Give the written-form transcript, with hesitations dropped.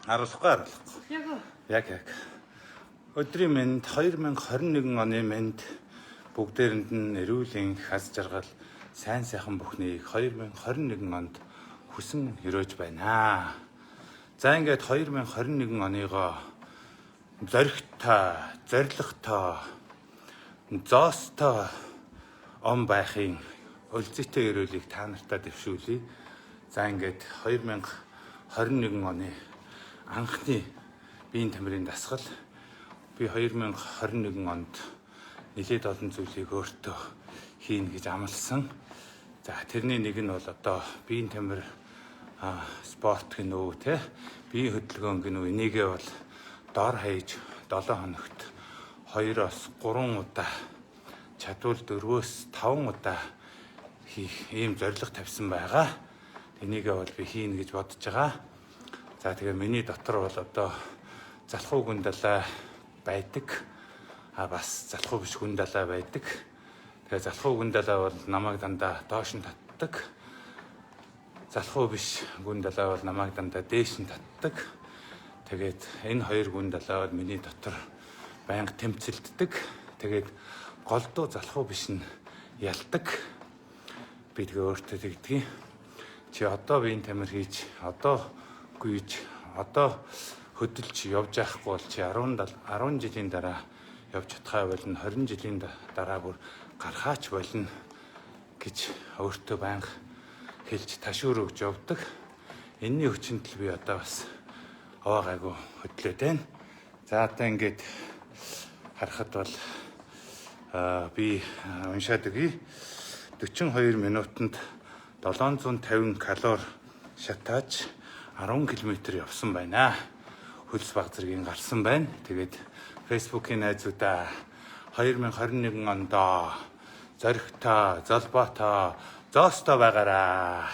Харуулахгүй харуулахгүй. Яг уу. Яг. Өдрийн мэнд 2021 оны мэнд бүгдээрэнд нь эрүүлийн хаз жаргал сайн сайхан бүхнийг 2021 онд хүсэн өрөөж байна. За ингээд 2021 оныгоо зоригтой, зоригтой, зоостой он байхын өлзөтэй өрөөлийг та нартаа дэвшүүлье. За ингээд 2021 оны анхны биеийн тамирын дасгал би 2021 онд нэлээд олон зүйлийг өөртөө хийнэ гэж амласан. За тэрний нэг нь бол одоо биеийн тамир спорт гинөө те биеийн хөдөлгөөн гинөө энийгээ бол дор хаяж 7 хоногт 2-оос 3 удаа чадвал 4-өөс 5 удаа хийх ийм зорилго тавьсан байгаа. Энийгээ бол би хийнэ гэж бодож байгаа. За тэгээ миний дотор бол одоо залхуу гүн далай байдаг. Бас залхуу биш гүн далай байдаг. Тэгээ залхуу гүн далай бол намайг дандаа доош нь татдаг. Залхуу биш гүн далай бол намайг дандаа дээш нь татдаг. Тэгээд энэ хоёр гүн далай бол миний дотор байнга тэмцэлддэг. Тэгээд голдуу залхуу биш нь ялдаг. Би тэгээ өөртөө тэгдэг. Чи одоо биеийн тамир хийж, одоо гүйж, одоо хөдөлж явж яахгүй бол чи 10 жилийн дараа явж чадхаа болно, 20 жилийн дараа бүр гархаач болно гэж өөртөө байнга хэлж ташуур өгж явдаг. Энэний хүчинтэл би одоо бас аваагаагүй хөдлөөд байна. За одоо ингээд харахад бол би уншаад өгье. 42 минутанд 750 калори шатааж 10 км явсан байна. Хөлс баг зэргийн гарсан байна. Тэгээд Facebook-ийн найзуудаа 2021 онд зоригтой, золбоотой, зоостой байгаарай.